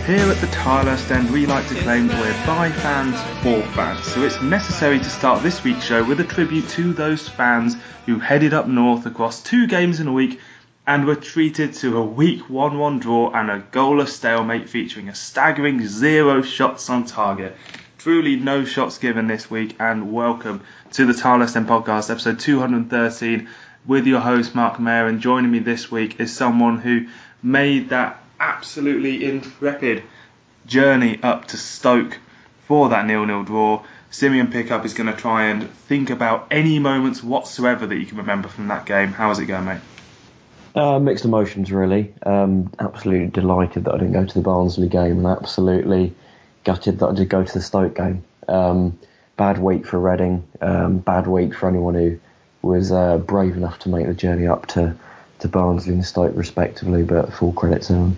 Here at the Tilehurst End, we like to claim we're by fans for fans, so it's necessary to start this week's show with a tribute to those fans who headed up north across 2 games in a week and were treated to a week 1-1 draw and a goalless stalemate featuring a staggering 0 shots on target. Truly no shots given this week, and welcome to the Tilehurst End Podcast, episode 213, with your host Marc, Mayo, and joining me this week is someone who made that absolutely intrepid journey up to Stoke for that 0-0 draw. Simeon Pickup is going to try and think about any moments whatsoever that you can remember from that game. How was it going, mate? Mixed emotions, really. Absolutely delighted that I didn't go to the Barnsley game, and absolutely gutted that I did go to the Stoke game. Bad week for Reading, bad week for anyone who was brave enough to make the journey up to Barnsley and Stoke respectively, but full credit to them.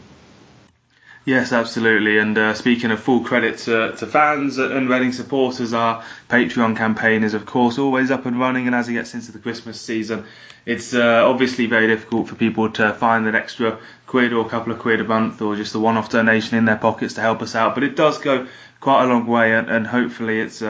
Yes, absolutely. And speaking of full credit to fans and Reading supporters, our Patreon campaign is, of course, always up and running. And as it gets into the Christmas season, it's obviously very difficult for people to find an extra quid or a couple of quid a month or just a one-off donation in their pockets to help us out. But it does go quite a long way, and hopefully it's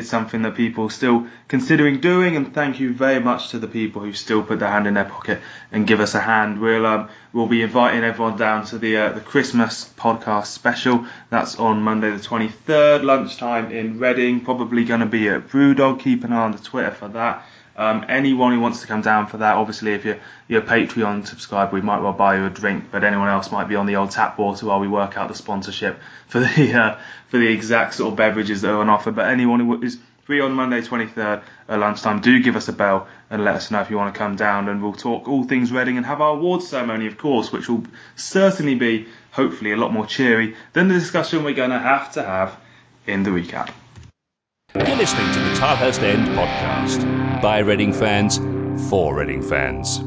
something that people are still considering doing, and thank you very much to the people who still put their hand in their pocket and give us a hand. We'll be inviting everyone down to the Christmas podcast special. That's on Monday the 23rd, lunchtime in Reading. Probably going to be at Brewdog. Keep an eye on the Twitter for that. Anyone who wants to come down for that, obviously if you're a Patreon subscriber, we might well buy you a drink, but anyone else might be on the old tap water while we work out the sponsorship for the exact sort of beverages that are on offer. But anyone who is free on Monday 23rd at lunchtime, do give us a bell and let us know if you want to come down, and we'll talk all things Reading and have our awards ceremony, of course, which will certainly be, hopefully, a lot more cheery than the discussion we're going to have in the recap. You're listening to the Tilehurst End Podcast, by Reading fans, for Reading fans.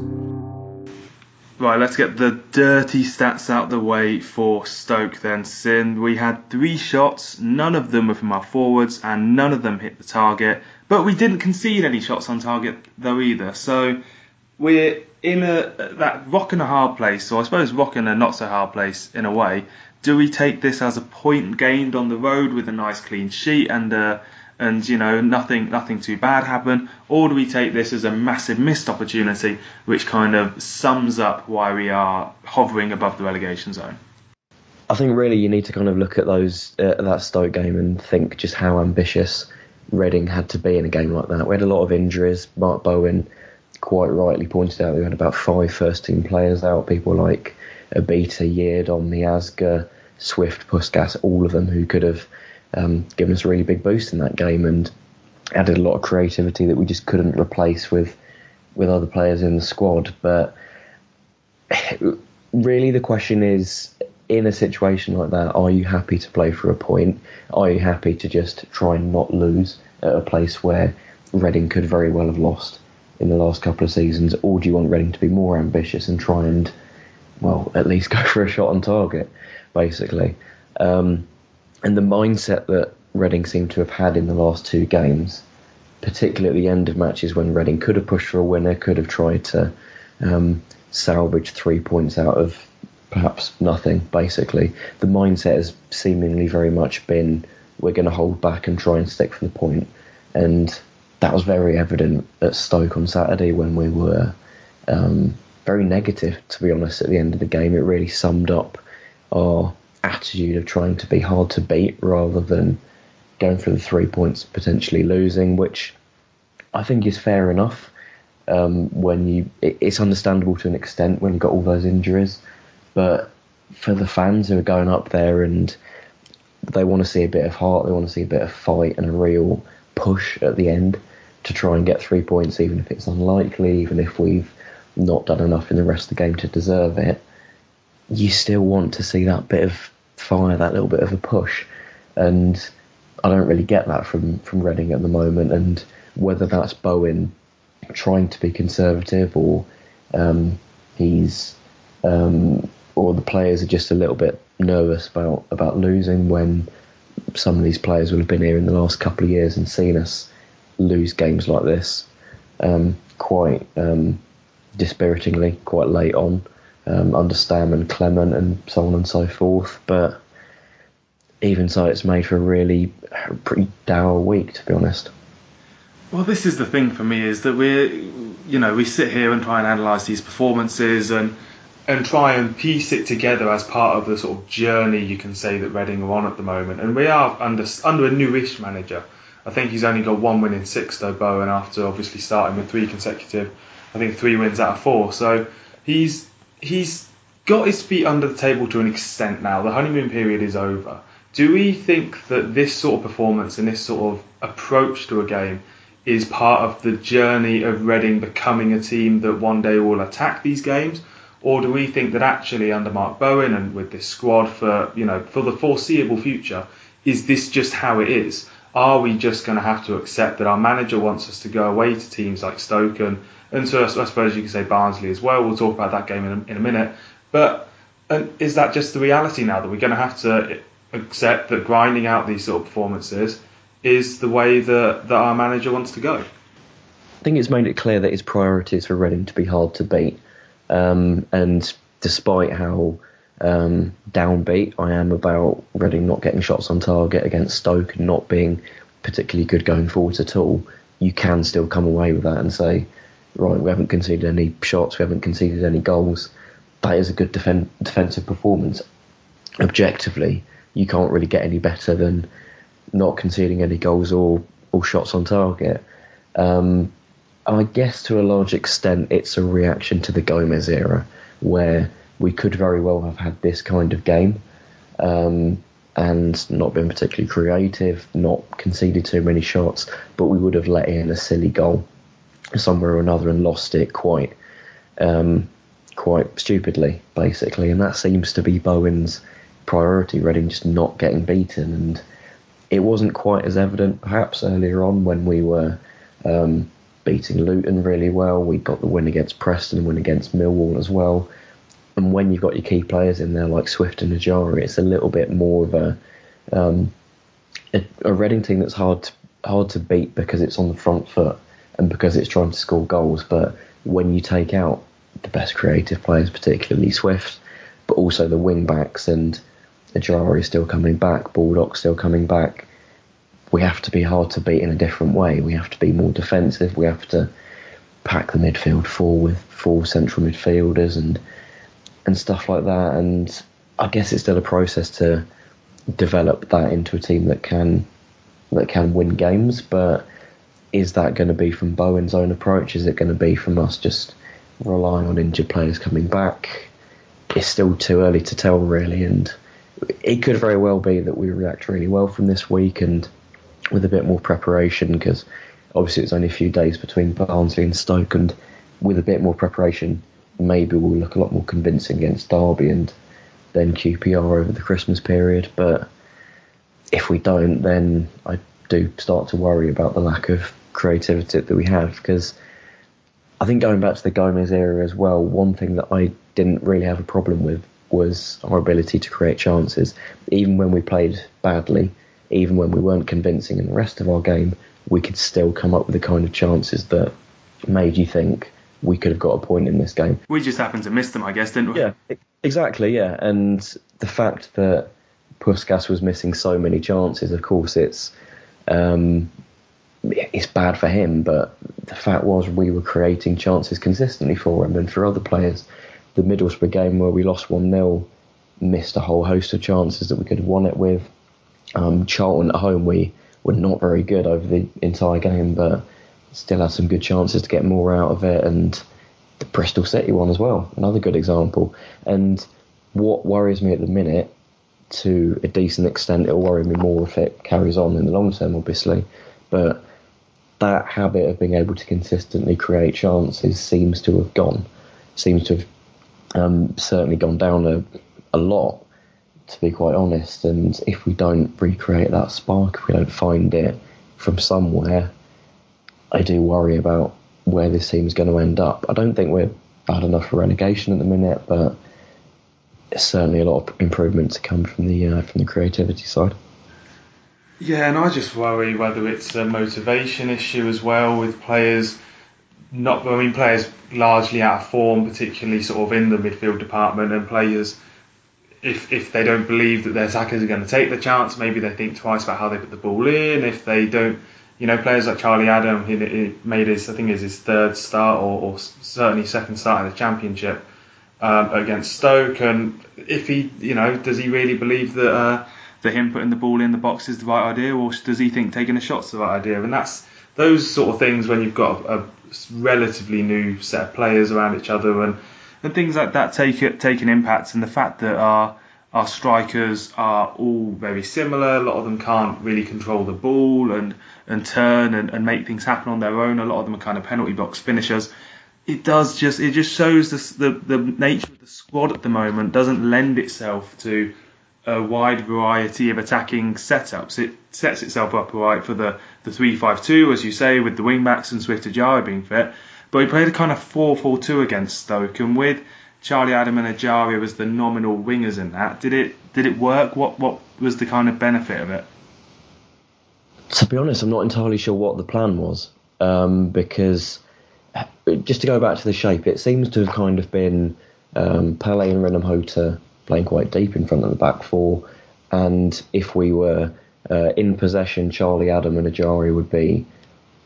Right, let's get the dirty stats out the way for Stoke then, Sin. We had 3 shots, none of them were from our forwards, and none of them hit the target. But we didn't concede any shots on target, though, either. So we're in that rock and a hard place, or I suppose rock and a not-so-hard place, in a way. Do we take this as a point gained on the road with a nice clean sheet and you know, nothing too bad happened, or do we take this as a massive missed opportunity, which kind of sums up why we are hovering above the relegation zone? I think really you need to kind of look at that Stoke game and think just how ambitious Reading had to be in a game like that. We had a lot of injuries. Marc Bowen quite rightly pointed out we had about 5 first-team players out, people like Abita, Yeardon, Miazga, Swift, Puskas, all of them who could have given us a really big boost in that game and added a lot of creativity that we just couldn't replace with other players in the squad. But really the question is, in a situation like that, are you happy to play for a point? Are you happy to just try and not lose at a place where Reading could very well have lost in the last couple of seasons? Or do you want Reading to be more ambitious and try and, well, at least go for a shot on target, basically? And the mindset that Reading seemed to have had in the last 2 games, particularly at the end of matches when Reading could have pushed for a winner, could have tried to salvage 3 points out of perhaps nothing, basically. The mindset has seemingly very much been, we're going to hold back and try and stick for the point. And that was very evident at Stoke on Saturday when we were very negative, to be honest, at the end of the game. It really summed up our attitude of trying to be hard to beat rather than going for the 3 points, potentially losing, which I think is fair enough. It's understandable to an extent when you've got all those injuries, but for the fans who are going up there and they want to see a bit of heart, they want to see a bit of fight and a real push at the end to try and get 3 points, even if it's unlikely, even if we've not done enough in the rest of the game to deserve it, you still want to see that bit of fire, that little bit of a push. And I don't really get that from Reading at the moment. And whether that's Bowen trying to be conservative or or the players are just a little bit nervous about losing, when some of these players will have been here in the last couple of years and seen us lose games like this quite dispiritingly, quite late on, under Stam and Clement and so on and so forth. But even so, it's made for a pretty dour week, to be honest. Well, this is the thing for me, is that we sit here and try and analyse these performances and try and piece it together as part of the sort of journey, you can say, that Reading are on at the moment. And we are under a newish manager. I think he's only got 1 win in 6 though, Bowen, after obviously starting with 3 consecutive, I think 3 wins out of 4. So he's got his feet under the table to an extent now. The honeymoon period is over. Do we think that this sort of performance and this sort of approach to a game is part of the journey of Reading becoming a team that one day will attack these games? Or do we think that actually under Marc Bowen and with this squad for the foreseeable future, is this just how it is? Are we just going to have to accept that our manager wants us to go away to teams like Stoke and so I suppose you could say Barnsley as well? We'll talk about that game in a minute. But is that just the reality now, that we're going to have to accept that grinding out these sort of performances is the way that our manager wants to go? I think it's made it clear that his priority is for Reading to be hard to beat. And despite how downbeat I am about Reading not getting shots on target against Stoke and not being particularly good going forwards at all, you can still come away with that and say, right, we haven't conceded any shots, we haven't conceded any goals. That is a good defensive performance. Objectively, you can't really get any better than not conceding any goals or shots on target. I guess to a large extent it's a reaction to the Gomez era, where we could very well have had this kind of game and not been particularly creative, not conceded too many shots, but we would have let in a silly goal somewhere or another and lost it quite stupidly, basically. And that seems to be Bowen's priority, Reading just not getting beaten. And it wasn't quite as evident perhaps earlier on when we were beating Luton really well. We got the win against Preston, win against Millwall as well. And when you've got your key players in there like Swift and Najari, it's a little bit more of a Reading team that's hard to beat because it's on the front foot and because it's trying to score goals. But when you take out the best creative players, particularly Swift, but also the wing backs, and Najari still coming back, Baldock still coming back, we have to be hard to beat in a different way. We have to be more defensive. We have to pack the midfield full with 4 central midfielders and stuff like that. And I guess it's still a process to develop that into a team that can win games. But is that going to be from Bowen's own approach? Is it going to be from us just relying on injured players coming back? It's still too early to tell, really. And it could very well be that we react really well from this week and with a bit more preparation, because obviously it's only a few days between Barnsley and Stoke, and with a bit more preparation maybe we'll look a lot more convincing against Derby and then QPR over the Christmas period. But if we don't, then I do start to worry about the lack of creativity that we have, because I think going back to the Gomez era as well, one thing that I didn't really have a problem with was our ability to create chances. Even when we played badly, even when we weren't convincing in the rest of our game, we could still come up with the kind of chances that made you think we could have got a point in this game. We just happened to miss them, I guess, didn't we? Yeah, exactly, yeah. And the fact that Puskas was missing so many chances, of course, it's bad for him, but the fact was we were creating chances consistently for him and for other players. The Middlesbrough game where we lost 1-0, missed a whole host of chances that we could have won it with. Charlton at home, we were not very good over the entire game, but still had some good chances to get more out of it. And the Bristol City one as well, another good example. And what worries me at the minute, to a decent extent, it'll worry me more if it carries on in the long term, obviously, but that habit of being able to consistently create chances seems to have certainly gone down a lot, to be quite honest. And if we don't recreate that spark, if we don't find it from somewhere, I do worry about where this team's going to end up. I don't think we're bad enough for relegation at the minute, but there's certainly a lot of improvement to come from the creativity side. Yeah, and I just worry whether it's a motivation issue as well, with players players largely out of form, particularly sort of in the midfield department, and players if they don't believe that their attackers are going to take the chance, maybe they think twice about how they put the ball in. If they don't, players like Charlie Adam, he made his third start or certainly second start in the Championship against Stoke, and if he, does he really believe that him putting the ball in the box is the right idea, or does he think taking a shot's the right idea? And that's those sort of things when you've got a relatively new set of players around each other, and things like that take an impact. And the fact that our strikers are all very similar, a lot of them can't really control the ball and turn and make things happen on their own. A lot of them are kind of penalty box finishers. It just shows the nature of the squad at the moment doesn't lend itself to a wide variety of attacking setups. It sets itself up right for the 3-5-2, as you say, with the wing backs and Swift Ajari being fit. But we played a kind of 4-4-2 against Stoke, and with Charlie Adam and Ajari as the nominal wingers in that, did it work? What was the kind of benefit of it? To be honest, I'm not entirely sure what the plan was, because just to go back to the shape, it seems to have kind of been Pele and Renham Hota playing quite deep in front of the back four, and if we were in possession, Charlie Adam and Ajari would be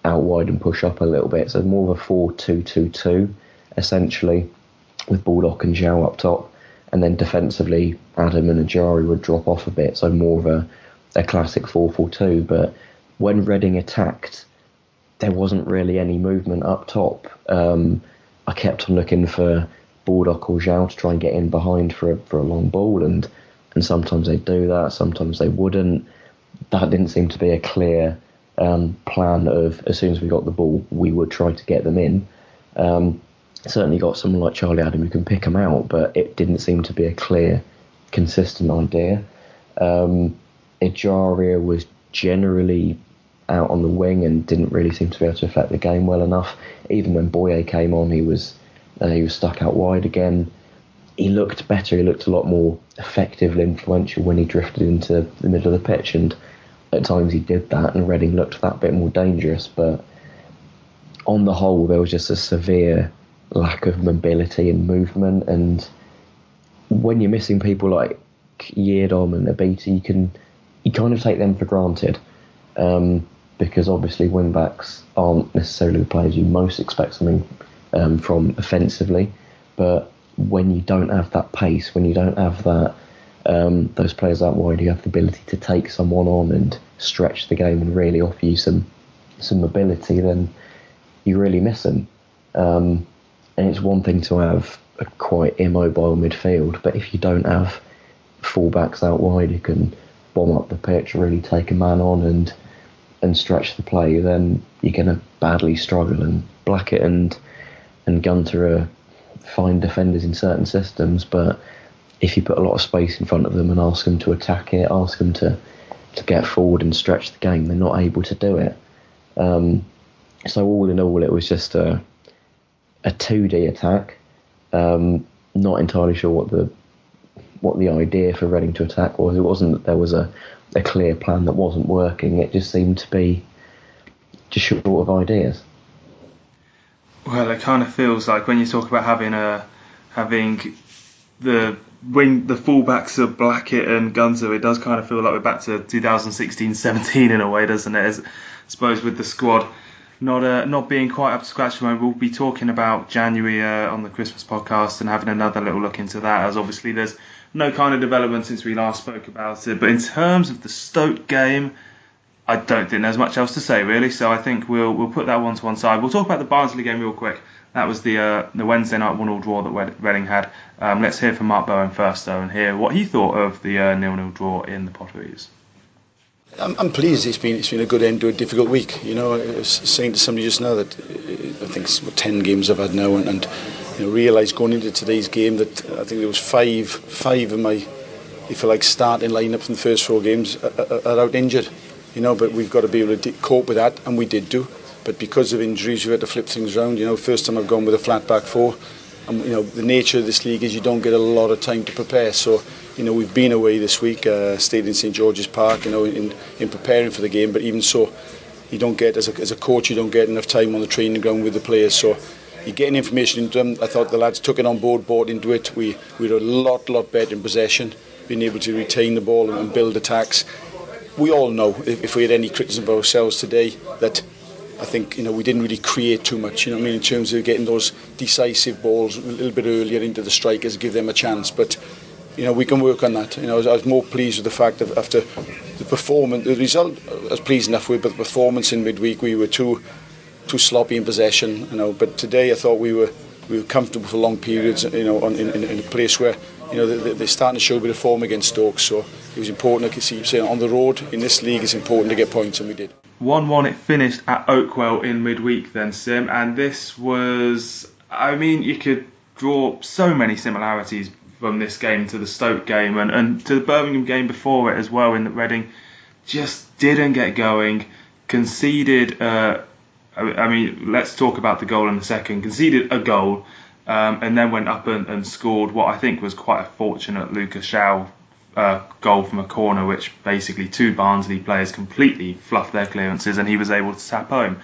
out wide and push up a little bit, so more of a 4-2-2-2 essentially, with Baldock and Zhao up top, and then defensively Adam and Ajari would drop off a bit, so more of a classic 4-4-2. But when Reading attacked, there wasn't really any movement up top. I kept on looking for Baldock or Zhao to try and get in behind for a long ball, and sometimes they'd do that, sometimes they wouldn't. That didn't seem to be a clear plan of, as soon as we got the ball, we would try to get them in. Certainly got someone like Charlie Adam who can pick them out, but it didn't seem to be a clear, consistent idea. Ejaria was generally out on the wing and didn't really seem to be able to affect the game well enough. Even when Boye came on, he was stuck out wide again. He looked better, he looked a lot more effective and influential when he drifted into the middle of the pitch, and at times he did that, and Reading looked that bit more dangerous. But on the whole, there was just a severe lack of mobility and movement, and when you're missing people like Yiadom and Abiti, you kind of take them for granted, because obviously wing backs aren't necessarily the players you most expect something from offensively. But when you don't have that pace, when you don't have that those players out wide who have the ability to take someone on and stretch the game and really offer you some mobility, then you really miss them. And it's one thing to have a quite immobile midfield, but if you don't have full-backs out wide who can bomb up the pitch, really take a man on and stretch the play, then you're going to badly struggle. And Blackett and Gunter are fine defenders in certain systems, but if you put a lot of space in front of them and ask them to attack it, ask them to get forward and stretch the game, they're not able to do it. So all in all, it was just a 2D attack. Not entirely sure what the idea for Reading to attack was. It wasn't that there was a clear plan that wasn't working. It just seemed to be just short of ideas. Well, it kind of feels like when you talk about having the fullbacks of Blackett and Gunter, it does kind of feel like we're back to 2016-17 in a way, doesn't it? I suppose with the squad not being quite up to scratch. We'll be talking about January on the Christmas podcast and having another little look into that, as obviously there's no kind of development since we last spoke about it. But in terms of the Stoke game, I don't think there's much else to say really, so I think we'll put that one to one side. We'll talk about the Barnsley game real quick. That was the Wednesday night 1-1 draw that Reading had. Let's hear from Marc Bowen first though, and hear what he thought of the 0-0 draw in the Potteries. I'm pleased. It's been a good end to a difficult week. I was saying to somebody just now that I think it's 10 games I've had now, and realised going into today's game that I think there was five of my, if you like, starting lineup from the first 4 games are out injured. But we've got to be able to cope with that, and we did do. But because of injuries, we had to flip things around. First time I've gone with a flat back 4. And the nature of this league is you don't get a lot of time to prepare. So we've been away this week, stayed in St George's Park, in preparing for the game. But even so, you don't get, as a coach, you don't get enough time on the training ground with the players. So you're getting information into them. I thought the lads took it on board, bought into it. We were a lot better in possession, being able to retain the ball and build attacks. We all know, if we had any criticism of ourselves today, that I think we didn't really create too much. In terms of getting those decisive balls a little bit earlier into the strikers, give them a chance. But we can work on that. I was more pleased with the fact that after the performance, the result I was pleased enough with, but the performance in midweek we were too sloppy in possession. But today I thought we were comfortable for long periods. In a place where they're starting to show a bit of form against Stoke. So it was important. Like you say, on the road in this league, it's important to get points, and we did. 1-1 it finished at Oakwell in midweek then, Sim, and this was, you could draw so many similarities from this game to the Stoke game and to the Birmingham game before it as well, in that Reading just didn't get going, conceded, let's talk about the goal in a second, conceded a goal and then went up and scored what I think was quite a fortunate Lucas Shaw goal from a corner, which basically two Barnsley players completely fluffed their clearances and he was able to tap home.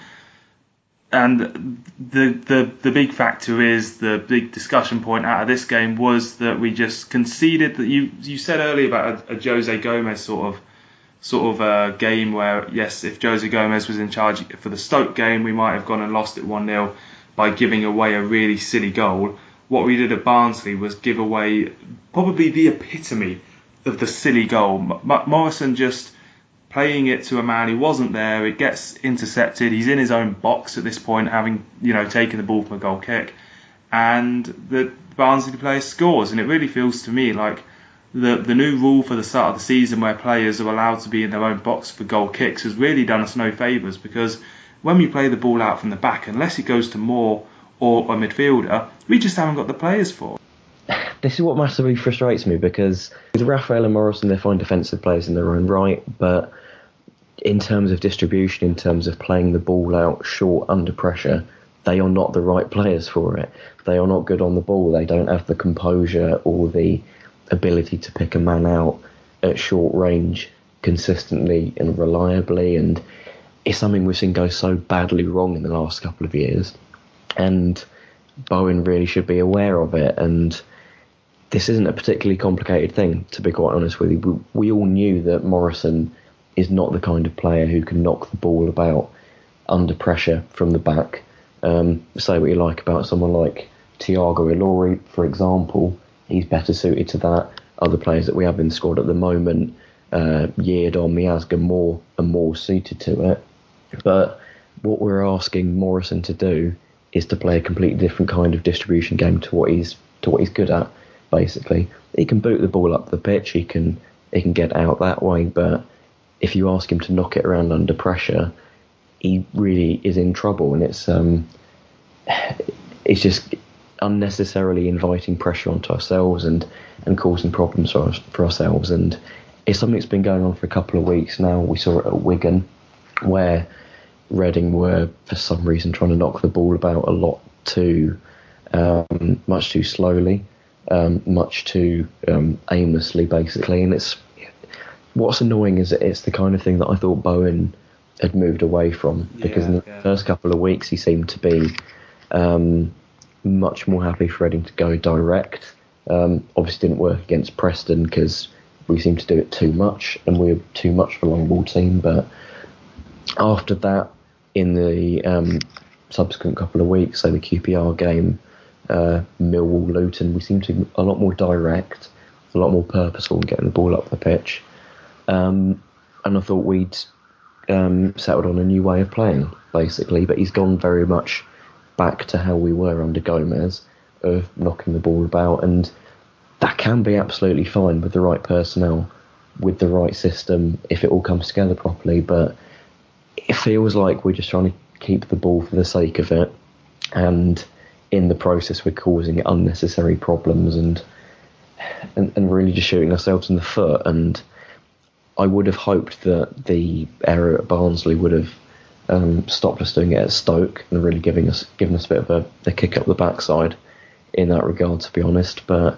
And the big factor is, the big discussion point out of this game was that we just conceded. That you said earlier about a Jose Gomez sort of game where, yes, if Jose Gomez was in charge for the Stoke game, we might have gone and lost it 1-0 by giving away a really silly goal. What we did at Barnsley was give away probably the epitome of the silly goal. Morrison just playing it to a man who wasn't there. It gets intercepted. He's in his own box at this point, having taken the ball from a goal kick, and the Barnsley player scores. And it really feels to me like the new rule for the start of the season, where players are allowed to be in their own box for goal kicks, has really done us no favours, because when we play the ball out from the back, unless it goes to Moore or a midfielder, we just haven't got the players for it. This is what massively frustrates me, because with Raphael and Morrison, they're fine defensive players in their own right, but in terms of distribution, in terms of playing the ball out short under pressure, they are not the right players for it. They are not good on the ball. They don't have the composure or the ability to pick a man out at short range consistently and reliably, and it's something we've seen go so badly wrong in the last couple of years, and Bowen really should be aware of it. And this isn't a particularly complicated thing, to be quite honest with you. We all knew that Morrison is not the kind of player who can knock the ball about under pressure from the back. Say what you like about someone like Thiago Ilori, for example, he's better suited to that. Other players that we have in the squad at the moment, Yeardon, Miazga, more suited to it. But what we're asking Morrison to do is to play a completely different kind of distribution game to what he's good at. Basically, he can boot the ball up the pitch, he can get out that way, but if you ask him to knock it around under pressure, he really is in trouble, and it's just unnecessarily inviting pressure onto ourselves and causing problems for ourselves. And it's something that's been going on for a couple of weeks now. We saw it at Wigan, where Reading were for some reason trying to knock the ball about a lot too much too slowly, much too aimlessly, basically. And what's annoying is that it's the kind of thing that I thought Bowen had moved away from, because in the first couple of weeks he seemed to be much more happy for Reading to go direct. Obviously didn't work against Preston because we seemed to do it too much and we were too much for a long ball team. But after that, in the subsequent couple of weeks, so the QPR game, Millwall, Luton, we seemed to be a lot more direct, a lot more purposeful in getting the ball up the pitch. And I thought we'd settled on a new way of playing, basically. But he's gone very much back to how we were under Gomez, of knocking the ball about. And that can be absolutely fine with the right personnel, with the right system, if it all comes together properly. But it feels like we're just trying to keep the ball for the sake of it, and in the process we're causing unnecessary problems and really just shooting ourselves in the foot. And I would have hoped that the error at Barnsley would have stopped us doing it at Stoke and really given us a bit of a kick up the backside in that regard, to be honest. But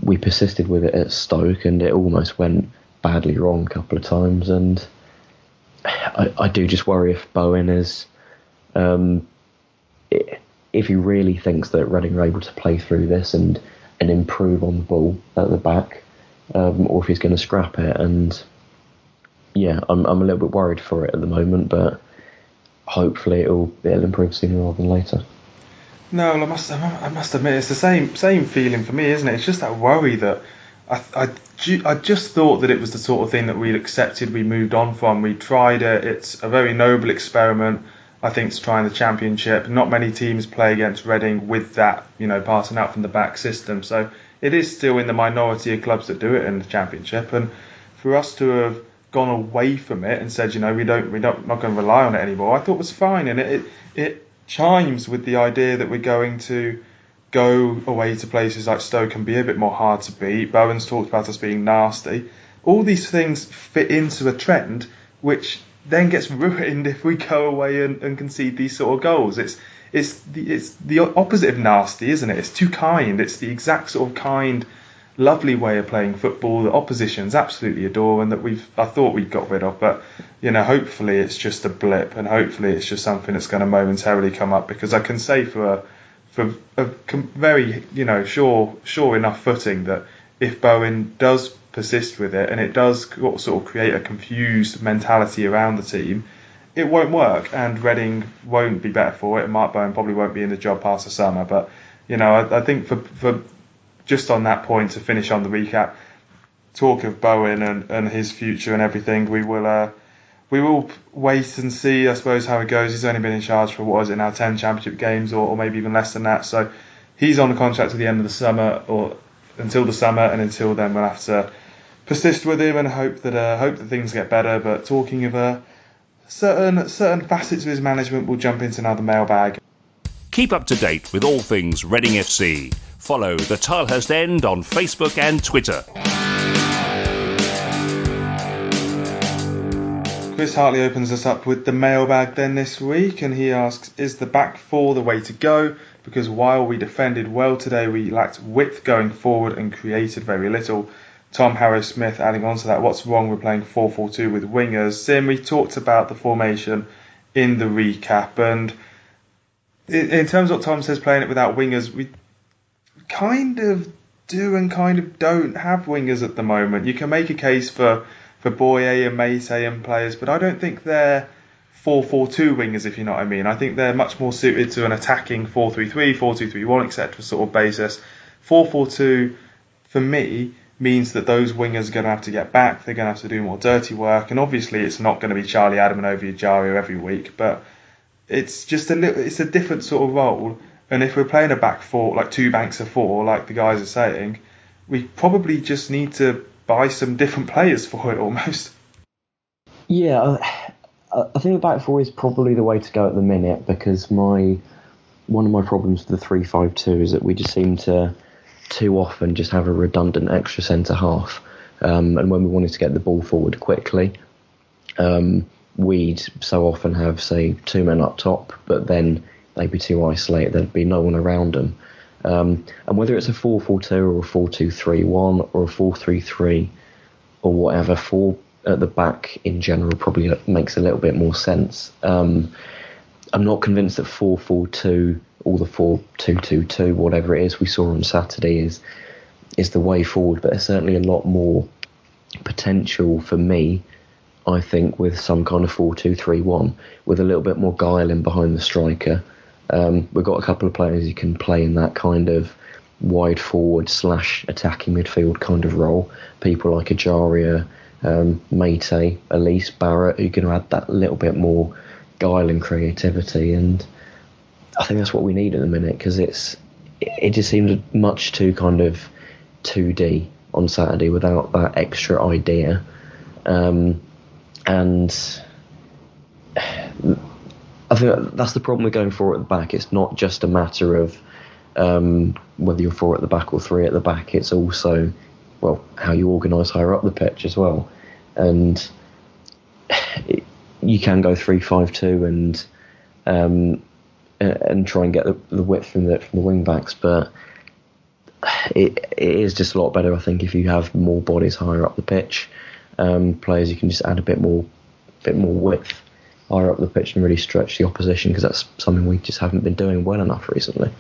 we persisted with it at Stoke and it almost went badly wrong a couple of times. And I do just worry if Bowen is if he really thinks that Reading are able to play through this and improve on the ball at the back, or if he's going to scrap it. And yeah, I'm a little bit worried for it at the moment, but hopefully it'll improve sooner rather than later. No, I must admit it's the same feeling for me, isn't it? It's just that worry that I just thought that it was the sort of thing that we'd accepted, we moved on from, we tried it. It's a very noble experiment, I think, to try in the Championship. Not many teams play against Reading with that, passing out from the back system. So it is still in the minority of clubs that do it in the Championship. And for us to have gone away from it and said, we're not going to rely on it anymore, I thought was fine. And it chimes with the idea that we're going to go away to places like Stoke and be a bit more hard to beat. Bowen's talked about us being nasty. All these things fit into a trend which then gets ruined if we go away and concede these sort of goals. It's the opposite of nasty, isn't it? It's too kind. It's the exact sort of kind, lovely way of playing football that oppositions absolutely adore and that I thought we'd got rid of. But hopefully it's just a blip, and hopefully it's just something that's going to momentarily come up, because I can say for a very sure enough footing that if Bowen does persist with it and it does sort of create a confused mentality around the team, it won't work, and Reading won't be better for it, and Marc Bowen probably won't be in the job past the summer. But I think for just on that point, to finish on the recap, talk of Bowen and his future and everything, we will wait and see, I suppose, how it goes. He's only been in charge for, what is it now, 10 Championship games, or maybe even less than that. So he's on a contract to the end of the summer, or until the summer, and until then we'll have to persist with him and hope that things get better. But talking of certain facets of his management, we'll jump into now the mailbag. Keep up to date with all things Reading FC. Follow the Tilehurst End on Facebook and Twitter. Chris Hartley opens us up with the mailbag then this week, and he asks, is the back four the way to go? Because while we defended well today, we lacked width going forward and created very little. Tom Harrow-Smith adding on to that, what's wrong with playing 4-4-2 with wingers? Sim, we talked about the formation in the recap, and in terms of what Tom says, playing it without wingers, we kind of do and kind of don't have wingers at the moment. You can make a case for Boye and Mate and players, but I don't think they're 4-4-2 wingers, if you know what I mean. I think they're much more suited to an attacking 4-3-3, 4-2-3-1, etc. sort of basis. 4-4-2, for me, means that those wingers are going to have to get back, they're going to have to do more dirty work, and obviously it's not going to be Charlie Adam and Ovie Ejaria every week, but it's just it's a different sort of role. And if we're playing a back four, like two banks of four, like the guys are saying, we probably just need to buy some different players for it almost. Yeah, I think the back four is probably the way to go at the minute, because one of my problems with the 3-5-2 is that we just seem to too often just have a redundant extra centre half, and when we wanted to get the ball forward quickly, we'd so often have, say, two men up top, but then they'd be too isolated, there'd be no one around them. And whether it's a 4-4-2 or a 4-2-3-1 or a 4-3-3 or whatever, four at the back in general probably makes a little bit more sense. I'm not convinced that 4-4-2 or the 4-2-2-2, whatever it is we saw on Saturday, is the way forward, but there's certainly a lot more potential for me, I think, with some kind of 4-2-3-1, with a little bit more guile in behind the striker. We've got a couple of players who can play in that kind of wide forward / attacking midfield kind of role. People like Ejaria, Mate, Elise, Barrett, who can add that little bit more guile and creativity. And I think that's what we need at the minute, because it just seemed much too kind of 2D on Saturday without that extra idea. And I think that's the problem with going four at the back. It's not just a matter of whether you're four at the back or three at the back. It's also, well, how you organise higher up the pitch as well. And you can go 3-5-2 and try and get the width from the wing backs, but it is just a lot better, I think, if you have more bodies higher up the pitch, players you can just add a bit more width. higher up the pitch and really stretch the opposition, because that's something we just haven't been doing well enough recently.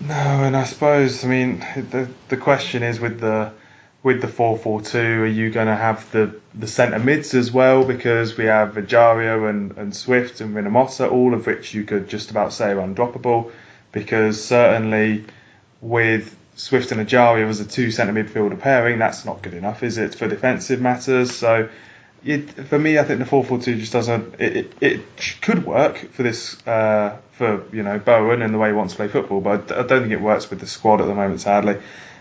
No, and I suppose, I mean, the question is with the 4-4-2, are you going to have the centre mids as well? Because we have Vicario and Swift and Rinamosa, all of which you could just about say are undroppable. Because certainly with Swift and Vicario as a two centre midfielder pairing, that's not good enough, is it, for defensive matters? So for me, I think the 4-4-2 just doesn't. It could work for this for Bowen and the way he wants to play football, but I don't think it works with the squad at the moment, sadly.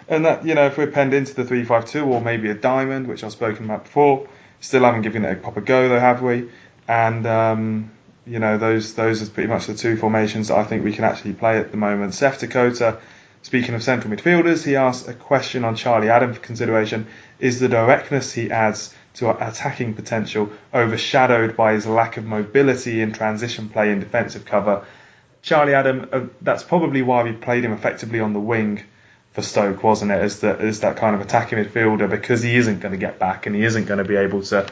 And that, if we're penned into the 3-5-2 or maybe a diamond, which I've spoken about before, still haven't given it a proper go though, have we? And those are pretty much the two formations that I think we can actually play at the moment. Seth Dakota, speaking of central midfielders, he asked a question on Charlie Adam for consideration. Is the directness he adds to our attacking potential overshadowed by his lack of mobility in transition play and defensive cover? Charlie Adam, that's probably why we played him effectively on the wing for Stoke, wasn't it, as that kind of attacking midfielder, because he isn't going to get back and he isn't going to be able to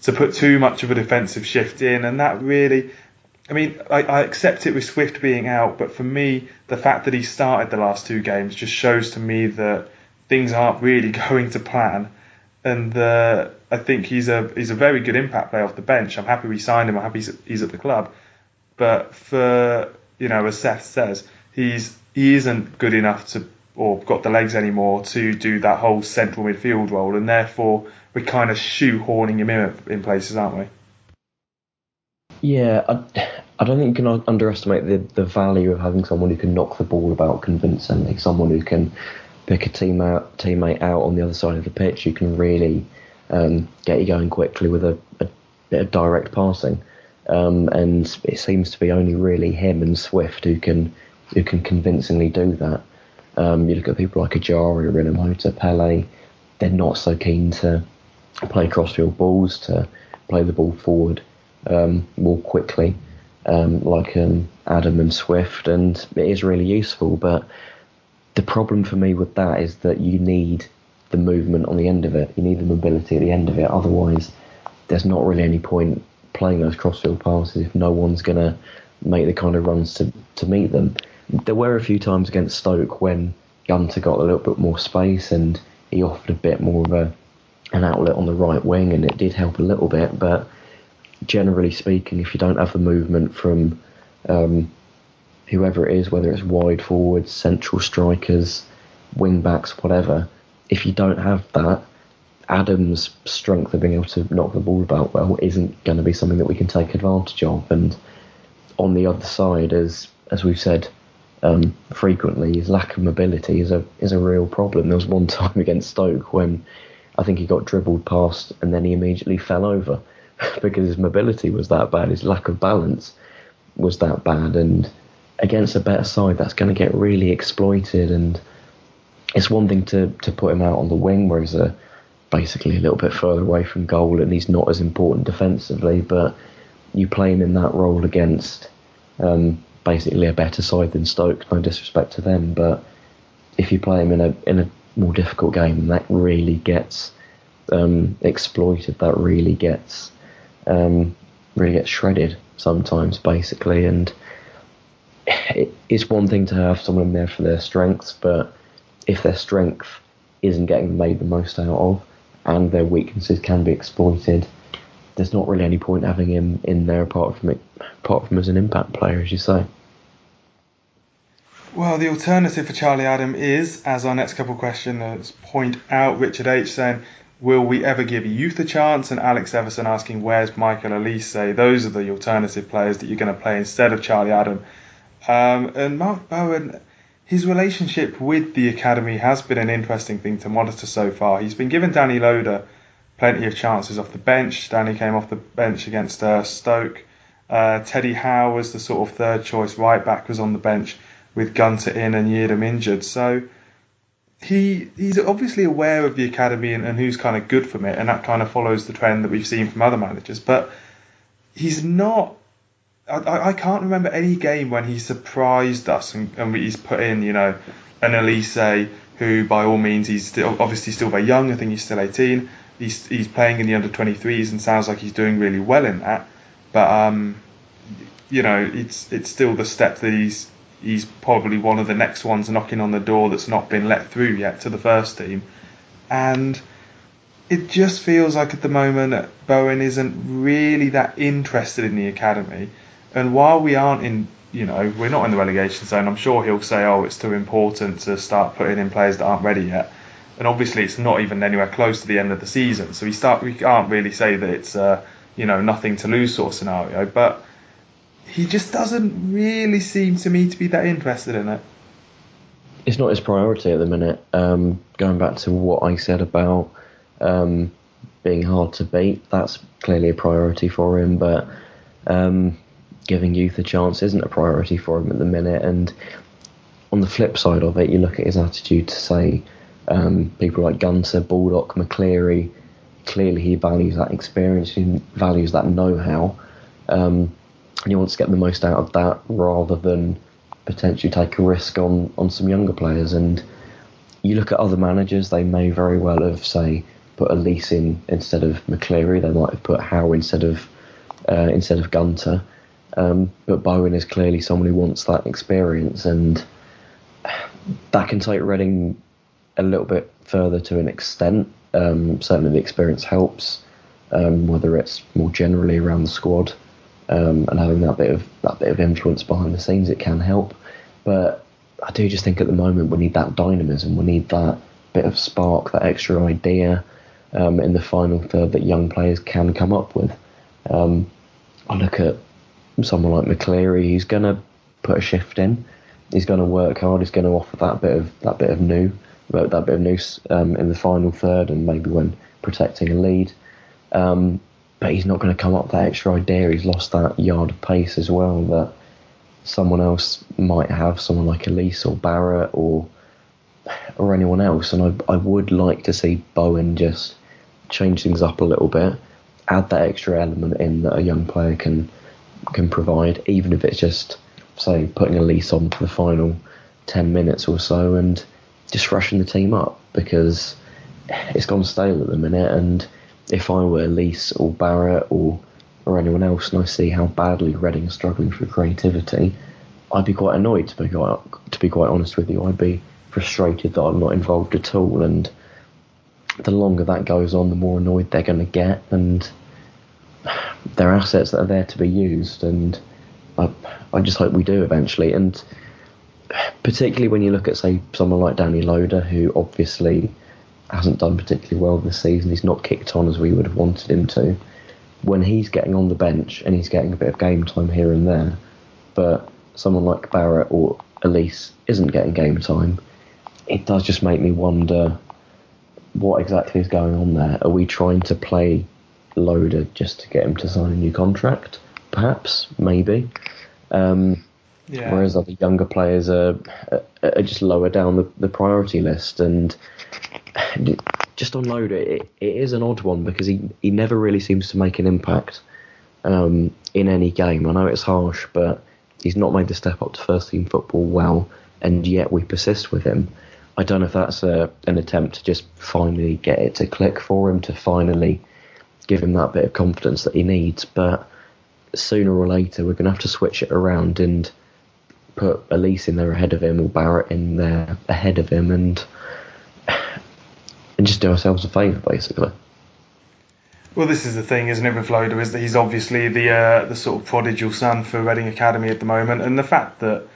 put too much of a defensive shift in. And that really, I mean, I accept it with Swift being out, but for me, the fact that he started the last two games just shows to me that things aren't really going to plan. And I think he's a very good impact player off the bench. I'm happy we signed him. I'm happy he's at the club. But for, as Seth says, he isn't good enough or got the legs anymore to do that whole central midfield role, and therefore we're kind of shoehorning him in places, aren't we? Yeah, I don't think you can underestimate the value of having someone who can knock the ball about convincingly, someone who can pick a teammate out on the other side of the pitch, who can really get you going quickly with a bit of direct passing. And it seems to be only really him and Swift who can convincingly do that. You look at people like Ajari, Rinamosa, Pele, they're not so keen to play crossfield balls, to play the ball forward more quickly, like Adam and Swift, and it is really useful. But the problem for me with that is that you need the movement on the end of it, you need the mobility at the end of it, otherwise there's not really any point playing those crossfield passes if no one's going to make the kind of runs to meet them. There were a few times against Stoke when Gunter got a little bit more space and he offered a bit more of an outlet on the right wing, and it did help a little bit. But generally speaking, if you don't have the movement from whoever it is, whether it's wide forwards, central strikers, wing backs, whatever, if you don't have that, Adam's strength of being able to knock the ball about well isn't going to be something that we can take advantage of. And on the other side, as we've said frequently, his lack of mobility is a real problem. There was one time against Stoke when I think he got dribbled past and then he immediately fell over because his mobility was that bad, his lack of balance was that bad. And against a better side, that's going to get really exploited. And it's one thing to put him out on the wing where he's basically a little bit further away from goal and he's not as important defensively, but you play him in that role against basically a better side than Stoke, no disrespect to them, but if you play him in a more difficult game, that really gets exploited, that really gets shredded sometimes, basically. And it's one thing to have someone in there for their strengths, but if their strength isn't getting made the most out of and their weaknesses can be exploited, there's not really any point having him in there apart from as an impact player, as you say. Well, the alternative for Charlie Adam is, as our next couple of questions point out, Richard H. saying, will we ever give youth a chance? And Alex Everson asking, where's Michael Elise? Those are the alternative players that you're going to play instead of Charlie Adam. And Mark Bowen, his relationship with the academy has been an interesting thing to monitor so far. He's been giving Danny Loader plenty of chances off the bench. Danny came off the bench against Stoke. Teddy Howe was the sort of third choice right back, was on the bench with Gunter in and Yeardham injured. So he's obviously aware of the academy and who's kind of good from it, and that kind of follows the trend that we've seen from other managers. But he's not... I can't remember any game when he surprised us and he's put in, an Elise who, by all means, he's obviously still very young. I think he's still 18. He's playing in the under-23s and sounds like he's doing really well in that. but it's still the step that he's probably one of the next ones knocking on the door that's not been let through yet to the first team. And it just feels like at the moment that Bowen isn't really that interested in the academy. And while we aren't we're not in the relegation zone, I'm sure he'll say, it's too important to start putting in players that aren't ready yet. And obviously it's not even anywhere close to the end of the season. So we can't really say that it's nothing to lose sort of scenario. But he just doesn't really seem to me to be that interested in it. It's not his priority at the minute. Going back to what I said about being hard to beat, that's clearly a priority for him, but giving youth a chance isn't a priority for him at the minute. And on the flip side of it, you look at his attitude to, say, people like Gunter, Baldock, McCleary. Clearly he values that experience, he values that know-how, and he wants to get the most out of that rather than potentially take a risk on some younger players. And you look at other managers, they may very well have, say, put Elise in instead of McCleary. They might have put Howe instead of Gunter. But Bowen is clearly someone who wants that experience, and that can take Reading a little bit further to an extent. Certainly the experience helps, whether it's more generally around the squad, and having that bit of influence behind the scenes, it can help. But I do just think at the moment we need that dynamism, we need that bit of spark, that extra idea in the final third that young players can come up with. I look at someone like McCleary, he's going to put a shift in, he's going to work hard, he's going to offer that bit of new in the final third and maybe when protecting a lead. But he's not going to come up with that extra idea. He's lost that yard of pace as well that someone else might have, someone like Elise or Barrett or anyone else. And I would like to see Bowen just change things up a little bit, add that extra element in that a young player can provide, even if it's just, say, putting Elise on for the final 10 minutes or so and just freshen the team up, because it's gone stale at the minute. And if I were Elise or Barrett or anyone else and I see how badly Reading are struggling for creativity, I'd be quite annoyed, to be quite honest with you. I'd be frustrated that I'm not involved at all, and the longer that goes on, the more annoyed they're going to get, and they're assets that are there to be used, and I just hope we do eventually. And particularly when you look at, say, someone like Danny Loader, who obviously hasn't done particularly well this season, he's not kicked on as we would have wanted him to. When he's getting on the bench and he's getting a bit of game time here and there, but someone like Barrett or Elise isn't getting game time, it does just make me wonder what exactly is going on there. Are we trying to play Loader just to get him to sign a new contract? Perhaps, maybe. Whereas other younger players are just lower down the priority list. And just on Loader, it is an odd one because he never really seems to make an impact in any game. I know it's harsh, but he's not made the step up to first team football well, and yet we persist with him. I don't know if that's an attempt to just finally get it to click for him, to finally give him that bit of confidence that he needs, but sooner or later we're going to have to switch it around and put Elise in there ahead of him or Barrett in there ahead of him and just do ourselves a favour, basically. Well, this is the thing, isn't it, with Loader, is that he's obviously the sort of prodigal son for Reading Academy at the moment, and the fact that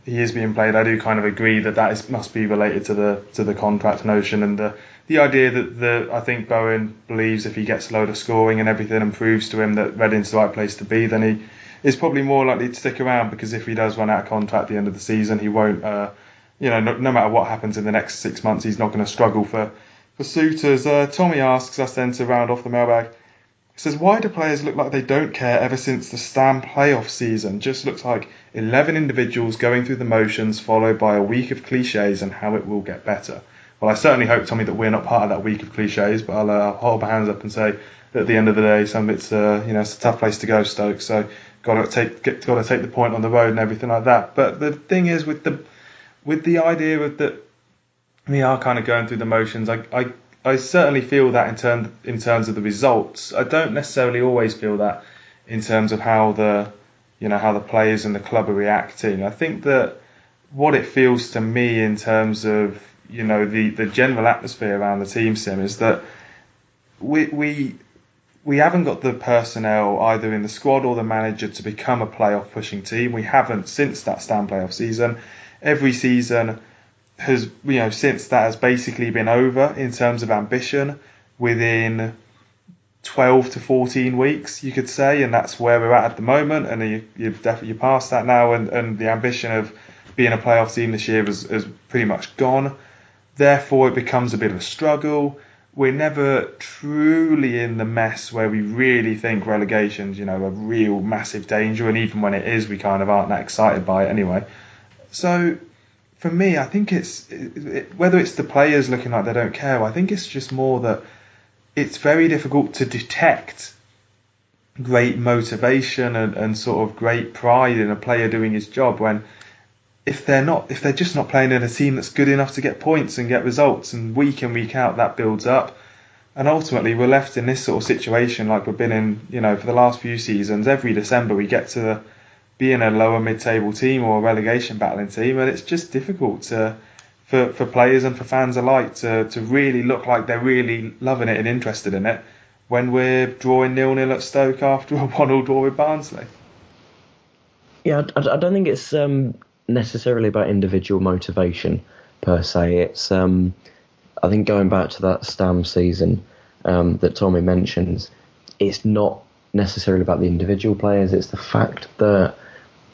he is being played, I do kind of agree that must be related to the contract notion and the idea that I think Bowen believes if he gets Loader scoring and everything and proves to him that Reading's the right place to be, then he is probably more likely to stick around, because if he does run out of contract at the end of the season, he won't, no matter what happens in the next 6 months, he's not going to struggle for suitors. Tommy asks us then to round off the mailbag. He says, why do players look like they don't care ever since the Stam playoff season? Just looks like 11 individuals going through the motions followed by a week of cliches and how it will get better. Well, I certainly hope, Tommy, that we're not part of that week of cliches, but I'll hold my hands up and say that at the end of the day, it's a tough place to go, Stoke, so got to take the point on the road and everything like that. But the thing is, with the idea of that we are kind of going through the motions, I certainly feel that in terms of the results. I don't necessarily always feel that in terms of how the players and the club are reacting. I think that what it feels to me in terms of the general atmosphere around the team, Sim, is that we haven't got the personnel either in the squad or the manager to become a playoff pushing team. We haven't since that stand playoff season. Every season has since that has basically been over in terms of ambition within 12 to 14 weeks, you could say, and that's where we're at the moment. And you're past that now, and the ambition of being a playoff team this year has pretty much gone. Therefore, it becomes a bit of a struggle. We're never truly in the mess where we really think relegation's, a real massive danger, and even when it is, we kind of aren't that excited by it anyway. So, for me, I think whether it's the players looking like they don't care, I think it's just more that it's very difficult to detect great motivation and sort of great pride in a player doing his job when if they're just not playing in a team that's good enough to get points and get results, and week in, week out that builds up, and ultimately we're left in this sort of situation like we've been in, for the last few seasons. Every December we get to be in a lower mid-table team or a relegation battling team, and it's just difficult for players and for fans alike to really look like they're really loving it and interested in it when we're drawing 0-0 at Stoke after a 1-1 draw with Barnsley. Yeah, I don't think it's necessarily about individual motivation per se. It's I think going back to that Stam season that Tommy mentions, it's not necessarily about the individual players. It's the fact that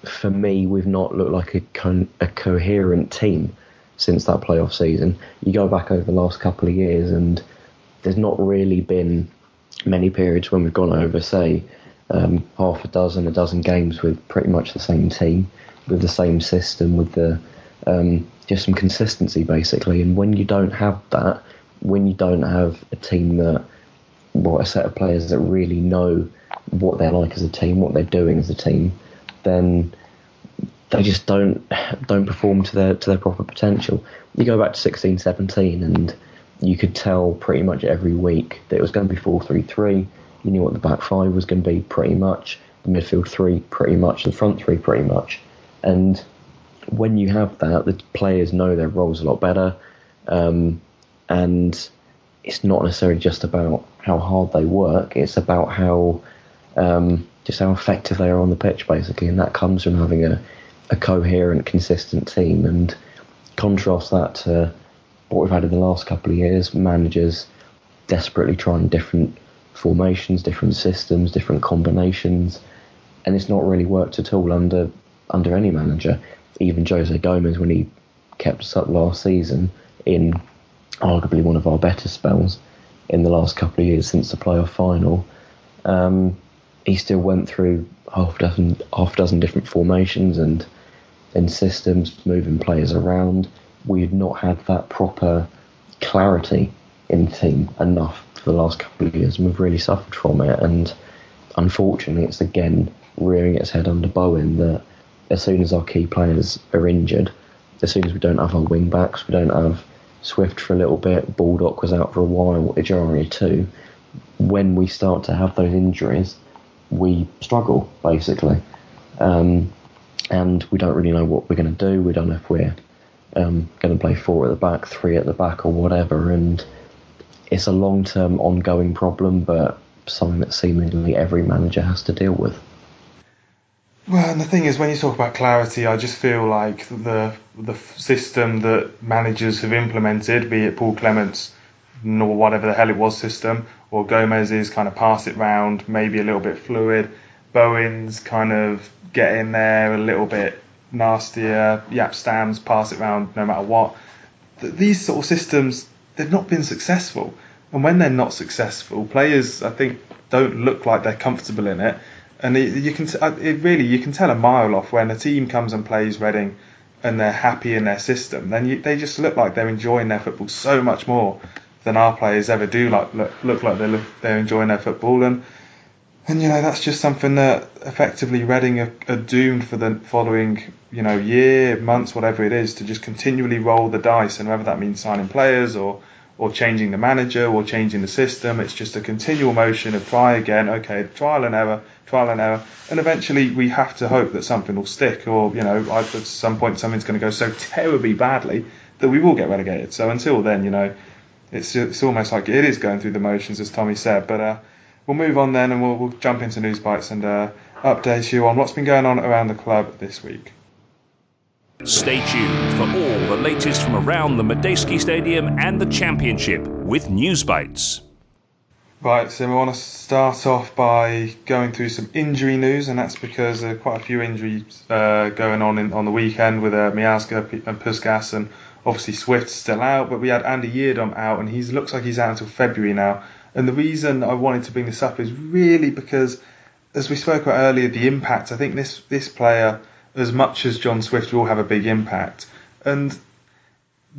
for me we've not looked like a coherent team since that playoff season. You go back over the last couple of years and there's not really been many periods when we've gone over, say, half a dozen games with pretty much the same team, with the same system, with the just some consistency basically. And when you don't have that, when you don't have a team a set of players that really know what they're like as a team, what they're doing as a team, then they just don't perform to their proper potential. You go back to 16-17 and you could tell pretty much every week that it was going to be 4-3-3. You knew what the back five was going to be pretty much, the midfield three pretty much, the front three pretty much. And when you have that, the players know their roles a lot better, and it's not necessarily just about how hard they work, it's about how effective they are on the pitch basically, and that comes from having a coherent, consistent team. And contrast that to what we've had in the last couple of years, managers desperately trying different formations, different systems, different combinations, and it's not really worked at all under any manager. Even Jose Gomez, when he kept us up last season in arguably one of our better spells in the last couple of years since the playoff final, he still went through half a dozen different formations and systems, moving players around. We've not had that proper clarity in the team enough for the last couple of years, and we've really suffered from it. And unfortunately, it's again rearing its head under Bowen that as soon as our key players are injured, as soon as we don't have our wing backs, we don't have Swift for a little bit, Baldock was out for a while, Ejaria too, when we start to have those injuries, we struggle basically. And we don't really know what we're going to do. We don't know if we're going to play 4 at the back, 3 at the back or whatever. And it's a long-term ongoing problem, but something that seemingly every manager has to deal with. Well, and the thing is, when you talk about clarity, I just feel like the system that managers have implemented, be it Paul Clement's or whatever the hell it was system, or Gomez's kind of pass it round, maybe a little bit fluid, Bowen's kind of get in there a little bit nastier, Yap Stam's pass it round no matter what. These sort of systems, they've not been successful. And when they're not successful, players, I think, don't look like they're comfortable in it. And you can tell a mile off when a team comes and plays Reading and they're happy in their system. Then they just look like they're enjoying their football so much more than our players ever do. Look like they're enjoying their football, and that's just something that effectively Reading are doomed for the following year, months, whatever it is, to just continually roll the dice, and whether that means signing players or or changing the manager or changing the system. It's just a continual motion of try again, okay, trial and error, and eventually we have to hope that something will stick, or at some point something's going to go so terribly badly that we will get relegated. So until then, it's almost like it is going through the motions, as Tommy said. But we'll move on then, and we'll jump into Newsbites and update you on what's been going on around the club this week. Stay tuned for all the latest from around the Medeski Stadium and the Championship with Newsbites. Right, so we want to start off by going through some injury news, and that's because there are quite a few injuries going on the weekend with Miazga and Puskas, and obviously Swift's still out, but we had Andy Yeardom out, and he looks like he's out until February now. And the reason I wanted to bring this up is really because, as we spoke about earlier, the impact. I think this player, as much as John Swift, will have a big impact, and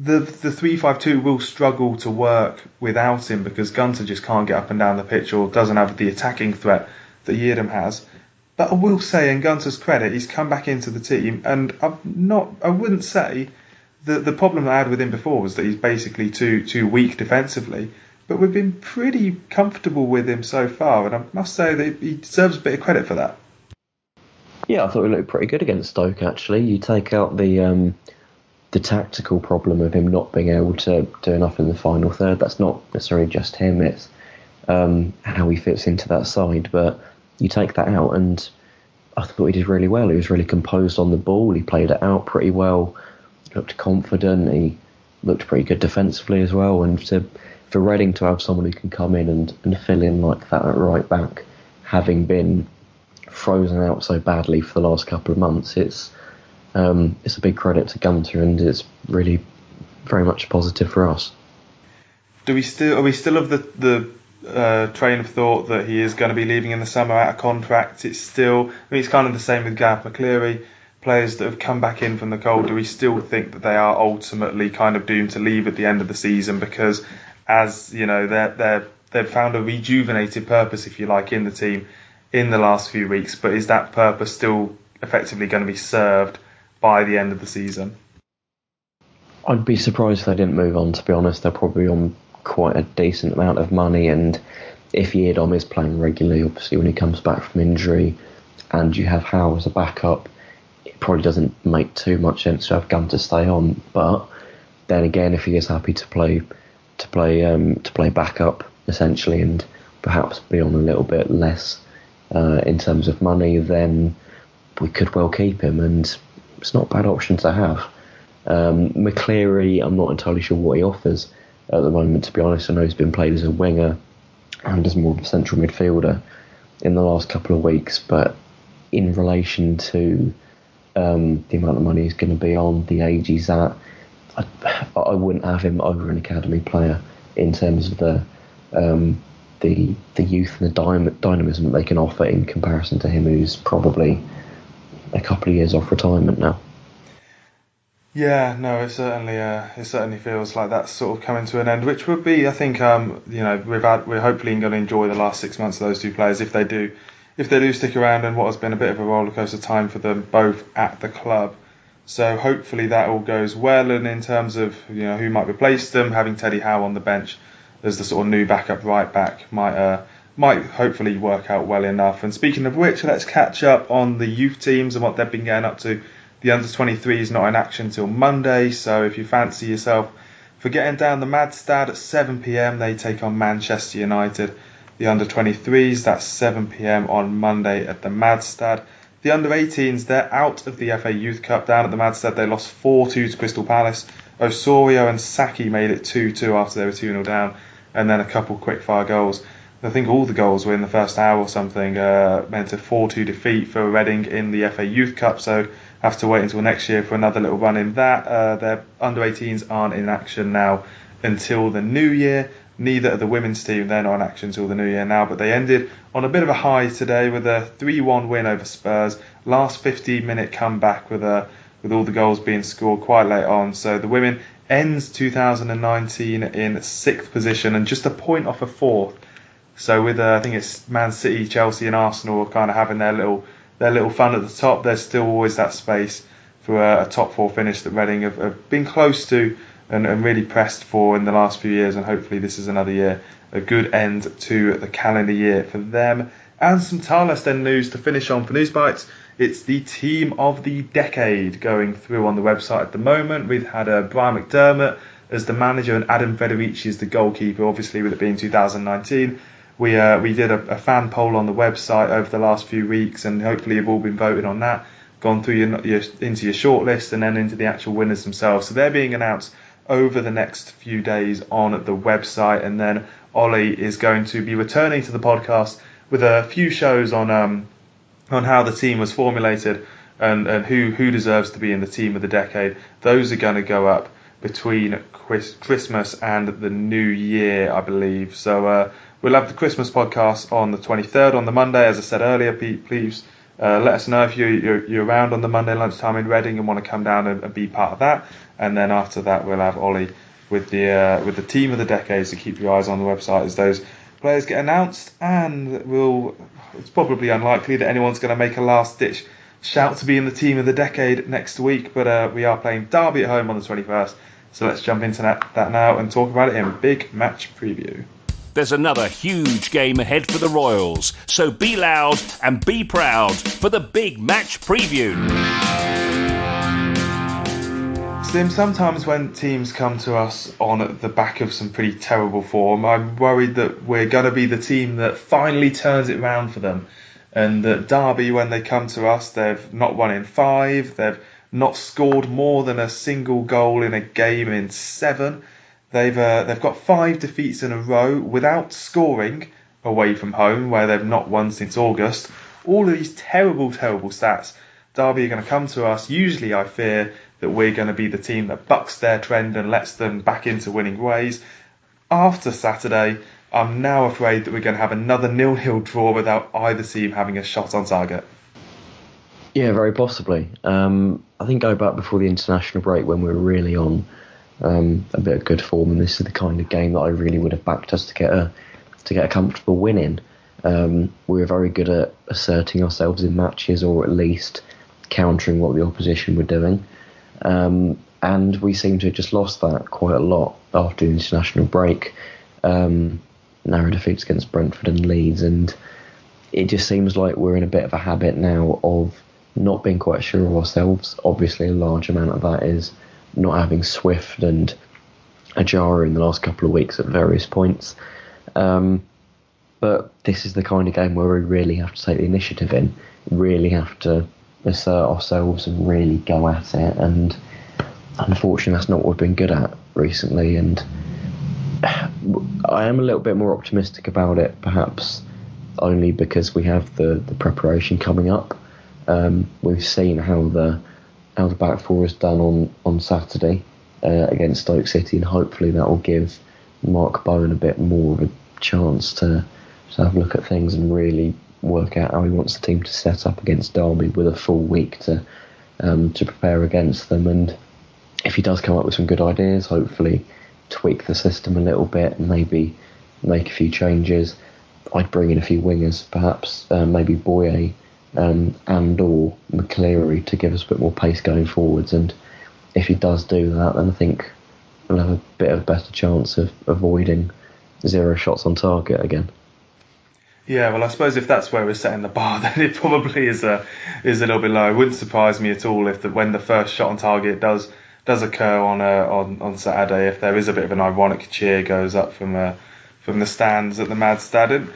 the 3-5-2 will struggle to work without him because Gunter just can't get up and down the pitch or doesn't have the attacking threat that Yeardom has. But I will say, in Gunter's credit, he's come back into the team, and I wouldn't say that the problem I had with him before was that he's basically too weak defensively. But we've been pretty comfortable with him so far, and I must say that he deserves a bit of credit for that. Yeah, I thought he looked pretty good against Stoke, actually. You take out the tactical problem of him not being able to do enough in the final third. That's not necessarily just him, it's how he fits into that side. But you take that out, and I thought he did really well. He was really composed on the ball. He played it out pretty well. Looked confident. He looked pretty good defensively as well. And for Reading to have someone who can come in and fill in like that at right back, having been frozen out so badly for the last couple of months, it's a big credit to Gunter, and it's really very much positive for us. Are we still of the train of thought that he is going to be leaving in the summer out of contract? It's kind of the same with Gareth McCleary. Players that have come back in from the cold, do we still think that they are ultimately kind of doomed to leave at the end of the season because, as you know, they've found a rejuvenated purpose, if you like, in the team in the last few weeks? But is that purpose still effectively going to be served by the end of the season? I'd be surprised if they didn't move on, to be honest. They're probably on quite a decent amount of money, and if Yeardom is playing regularly, obviously when he comes back from injury, and you have Howe as a backup, it probably doesn't make too much sense to have Gunter stay on. But then again, if he is happy to play backup essentially, and perhaps be on a little bit less in terms of money, then we could well keep him, and it's not a bad option to have. McCleary, I'm not entirely sure what he offers at the moment, to be honest. I know he's been played as a winger and as more of a central midfielder in the last couple of weeks, but in relation to the amount of money he's going to be on, the age he's at, I wouldn't have him over an academy player in terms of the youth and the dynamism that they can offer in comparison to him, who's probably a couple of years off retirement now. Yeah, no, it certainly feels like that's sort of coming to an end, which would be, I think, we're hopefully going to enjoy the last 6 months of those two players if they do stick around, and what has been a bit of a rollercoaster time for them both at the club. So hopefully that all goes well, and in terms of who might replace them, having Teddy Howe on the bench as the sort of new backup right back might hopefully work out well enough. And speaking of which, let's catch up on the youth teams and what they've been getting up to. The under-23 is not in action till Monday, so if you fancy yourself for getting down the Madstad at 7 p.m, they take on Manchester United. The under-23s, that's 7 p.m. on Monday at the Madstad. The under-18s, they're out of the FA Youth Cup down at the Madstad. They lost 4-2 to Crystal Palace. Osorio and Saki made it 2-2 after they were 2-0 down, and then a couple quick-fire goals. I think all the goals were in the first hour or something, meant a 4-2 defeat for Reading in the FA Youth Cup, so have to wait until next year for another little run in that. Their under-18s aren't in action now until the new year. Neither of the women's team, they're not in action until the new year now, but they ended on a bit of a high today with a 3-1 win over Spurs. Last 15-minute comeback with all the goals being scored quite late on. So the women ends 2019 in 6th position and just a point off of 4th. So with I think it's Man City, Chelsea and Arsenal kind of having their little fun at the top, there's still always that space for a top 4 finish that Reading have been close to and really pressed for in the last few years, and hopefully this is another year, a good end to the calendar year for them. And some Tilehurst End news to finish on for Newsbites. It's the team of the decade going through on the website at the moment. We've had Brian McDermott as the manager and Adam Federici as the goalkeeper, obviously with it being 2019. We did a fan poll on the website over the last few weeks, and hopefully you've all been voting on that, gone through into your shortlist and then into the actual winners themselves. So they're being announced over the next few days on the website, and then Ollie is going to be returning to the podcast with a few shows on how the team was formulated and who deserves to be in the team of the decade. Those are going to go up between Christmas and the New Year, I believe. So we'll have the Christmas podcast on the 23rd, on the Monday. As I said earlier, please let us know if you're around on the Monday lunchtime in Reading and want to come down and be part of that. And then after that, we'll have Ollie with the team of the decade. So keep your eyes on the website as those players get announced. And it's probably unlikely that anyone's going to make a last-ditch shout to be in the team of the decade next week. But we are playing Derby at home on the 21st. So let's jump into that now and talk about it in Big Match Preview. There's another huge game ahead for the Royals, so be loud and be proud for the Big Match Preview. Sim, sometimes when teams come to us on the back of some pretty terrible form, I'm worried that we're going to be the team that finally turns it round for them. And that Derby, when they come to us, they've not won in 5, they've not scored more than a single goal in a game in 7. They've got 5 defeats in a row without scoring away from home, where they've not won since August. All of these terrible, terrible stats. Derby are going to come to us. Usually I fear that we're going to be the team that bucks their trend and lets them back into winning ways. After Saturday, I'm now afraid that we're going to have another 0-0 draw without either team having a shot on target. Yeah, very possibly. I think go back before the international break when we were really on a bit of good form, and this is the kind of game that I really would have backed us to get a comfortable win in. We were very good at asserting ourselves in matches, or at least countering what the opposition were doing, and we seem to have just lost that quite a lot after the international break. Narrow defeats against Brentford and Leeds, and it just seems like we're in a bit of a habit now of not being quite sure of ourselves. Obviously a large amount of that is not having Swift and Ajara in the last couple of weeks at various points. But this is the kind of game where we really have to take the initiative in, really have to assert ourselves and really go at it. And unfortunately, that's not what we've been good at recently. And I am a little bit more optimistic about it, perhaps only because we have the preparation coming up. We've seen how the back four is done on Saturday against Stoke City, and hopefully that will give Marc a bit more of a chance to have a look at things and really work out how he wants the team to set up against Derby with a full week to prepare against them. And if he does come up with some good ideas, hopefully tweak the system a little bit and maybe make a few changes. I'd bring in a few wingers, perhaps maybe Boye and or McCleary to give us a bit more pace going forwards. And if he does do that, then I think we'll have a bit of a better chance of avoiding 0 shots on target again. Yeah, well, I suppose if that's where we're setting the bar, then it probably is a little bit low. It wouldn't surprise me at all if when the first shot on target does occur on Saturday, if there is a bit of an ironic cheer goes up from the stands at the Mad Stadium.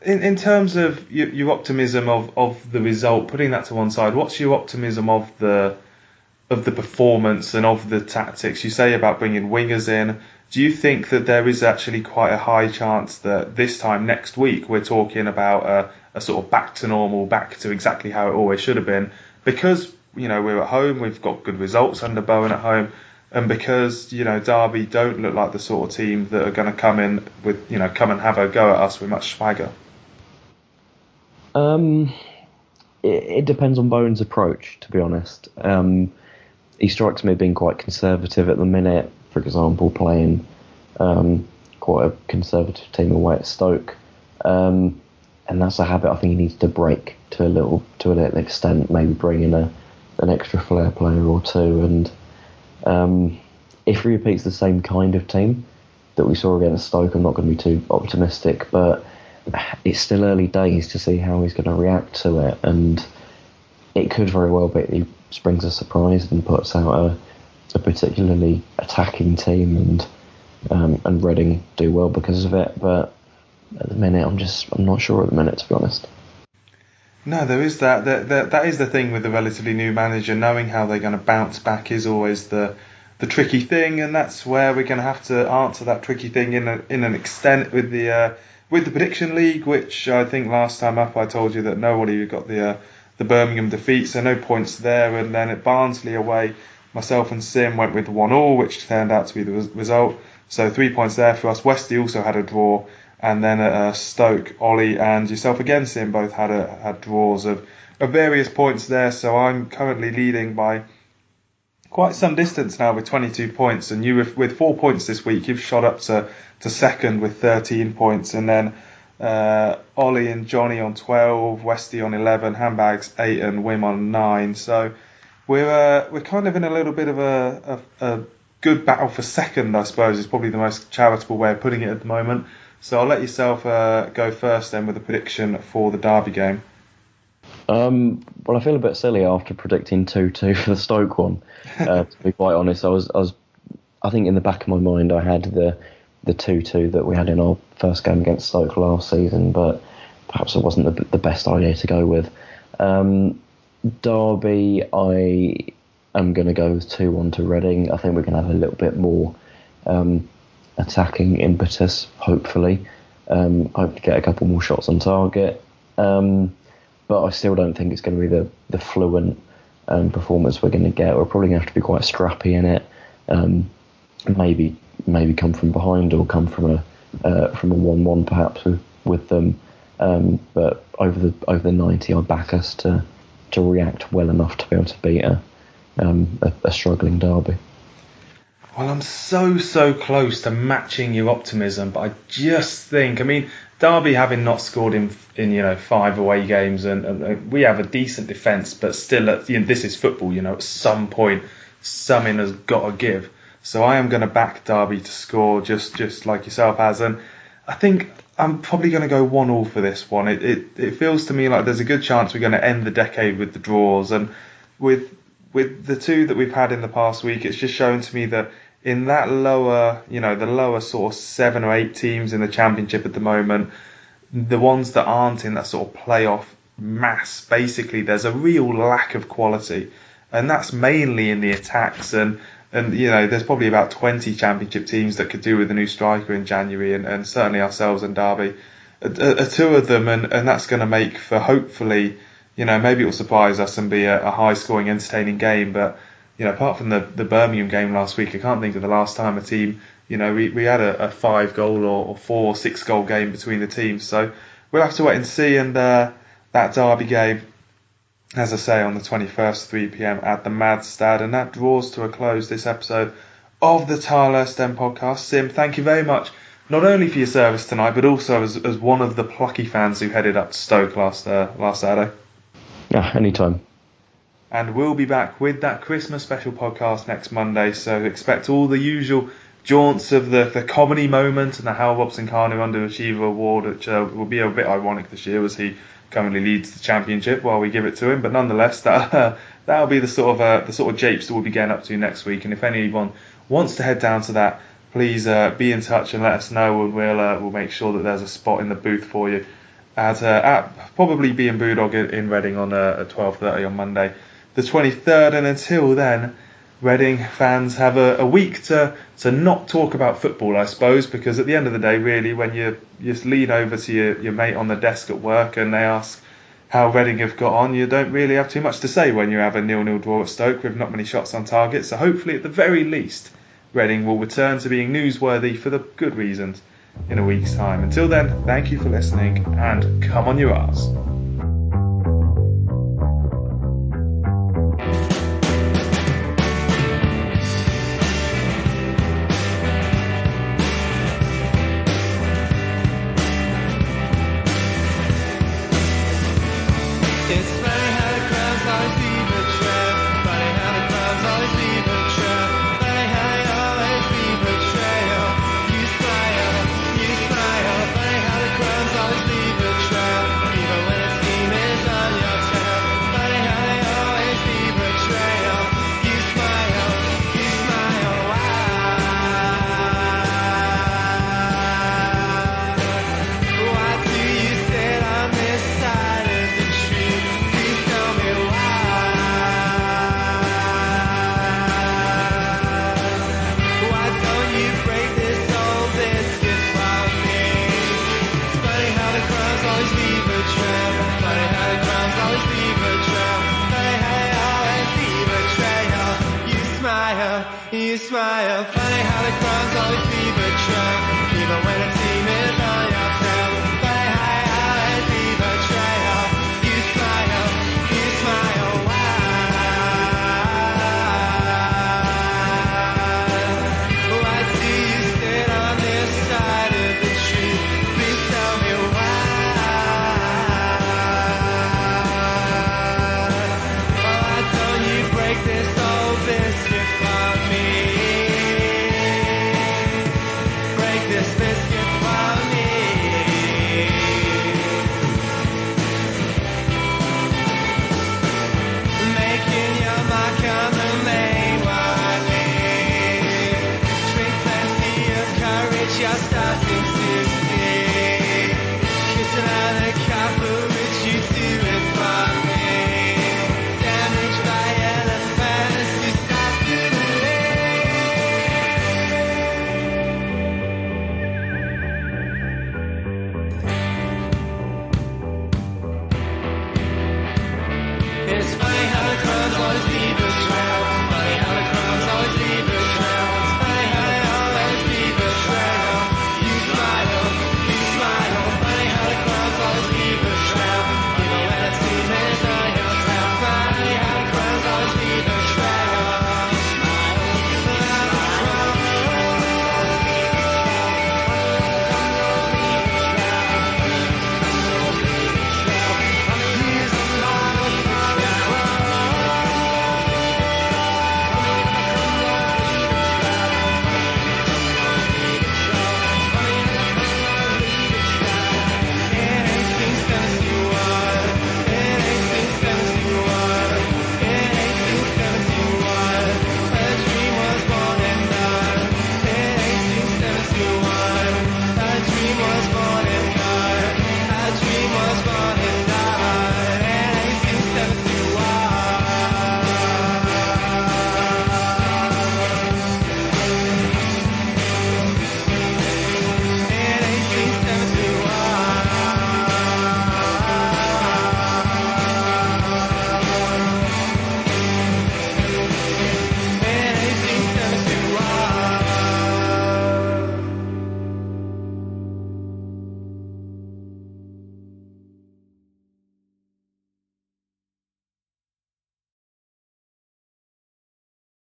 In terms of your optimism of the result, putting that to one side, what's your optimism of the performance and of the tactics? You say about bringing wingers in. Do you think that there is actually quite a high chance that this time next week we're talking about a sort of back to normal, back to exactly how it always should have been? Because, we're at home, we've got good results under Bowen at home, and because, Derby don't look like the sort of team that are going to come in with, come and have a go at us with much swagger. It depends on Bowen's approach, to be honest. He strikes me being quite conservative at the minute. For example, playing quite a conservative team away at Stoke, and that's a habit I think he needs to break to a little extent. Maybe bring in an extra flair player or two, and if he repeats the same kind of team that we saw against Stoke, I'm not going to be too optimistic, but it's still early days to see how he's going to react to it, and it could very well be he springs a surprise and puts out a particularly attacking team, and Reading do well because of it. But at the minute, I'm not sure at the minute, to be honest. No, there is that. That is the thing with the relatively new manager. Knowing how they're going to bounce back is always the tricky thing, and that's where we're going to have to answer that tricky thing in an extent with the prediction league, which I think last time up I told you that nobody got the Birmingham defeat, so no points there. And then at Barnsley away, myself and Sim went with 1-1, which turned out to be the result. So 3 points there for us. Westy also had a draw. And then at Stoke, Ollie and yourself again, Sim, both had draws of various points there. So I'm currently leading by quite some distance now with 22 points. And you, with 4 points this week, you've shot up to second with 13 points. And then Ollie and Johnny on 12, Westy on 11, Handbags 8, and Wim on 9. So we're kind of in a little bit of a good battle for second, I suppose, is probably the most charitable way of putting it at the moment. So I'll let yourself go first then with a prediction for the Derby game. Well, I feel a bit silly after predicting 2-2 for the Stoke one. To be quite honest, I think in the back of my mind I had the 2-2 that we had in our first game against Stoke last season, but perhaps it wasn't the best idea to go with. Derby, I am going to go with 2-1 to Reading. I think we're going to have a little bit more attacking impetus, hopefully. Hope to get a couple more shots on target. But I still don't think it's going to be the fluent performance we're going to get. We're probably going to have to be quite scrappy in it. Maybe come from behind or come from a 1-1 perhaps with them. But over the 90, I back us to react well enough to be able to beat a struggling Derby. Well, I'm so close to matching your optimism, but I just think, Derby having not scored in 5 away games, and we have a decent defence, but still, this is football. At some point, something has got to give. So I am going to back Derby to score, just like yourself has, and I think I'm probably going to go 1-1 for this one. It feels to me like there's a good chance we're going to end the decade with the draws, and with the two that we've had in the past week, it's just shown to me that in that lower, the lower sort of 7 or 8 teams in the Championship at the moment, the ones that aren't in that sort of playoff mass, basically there's a real lack of quality, and that's mainly in the attacks. And there's probably about 20 Championship teams that could do with a new striker in January, and certainly ourselves and Derby are two of them, and that's going to make for, hopefully, maybe it will surprise us and be a high-scoring, entertaining game. But apart from the Birmingham game last week, I can't think of the last time a team, we had a 5-goal or 4 or 6-goal game between the teams. So we'll have to wait and see. And that Derby game, as I say, on the 21st, 3 p.m. at the Madstad. And that draws to a close this episode of the Tilehurst End Podcast. Sim, thank you very much, not only for your service tonight, but also as one of the plucky fans who headed up to Stoke last Saturday. Yeah, anytime. And we'll be back with that Christmas special podcast next Monday, so expect all the usual jaunts of the comedy moment and the Hal Robson Kanu Underachiever Award, which will be a bit ironic this year as he currently leads the Championship while we give it to him. But nonetheless, that'll be the sort of japes that we'll be getting up to next week. And if anyone wants to head down to that, please be in touch and let us know, and we'll make sure that there's a spot in the booth for you at probably B and Brewdog in Reading on at 12:30 on Monday, the 23rd. And until then, Reading fans have a week to not talk about football, I suppose, because at the end of the day, really, when you just lean over to your mate on the desk at work and they ask how Reading have got on, you don't really have too much to say when you have a 0-0 draw at Stoke with not many shots on target. So hopefully, at the very least, Reading will return to being newsworthy for the good reasons in a week's time. Until then, thank you for listening, and come on your arse. Hey, hey, oh. You smile, funny how the crowds always be betrayed, even when a team is on your trail. Funny how it be betrayal. You smile, why? Oh, I see you stand on this side of the tree. Please tell me why. Oh, why don't you break this old biscuit for me? Break this biscuit for me. Making your mark on the main one. Drink plenty of courage, you're starting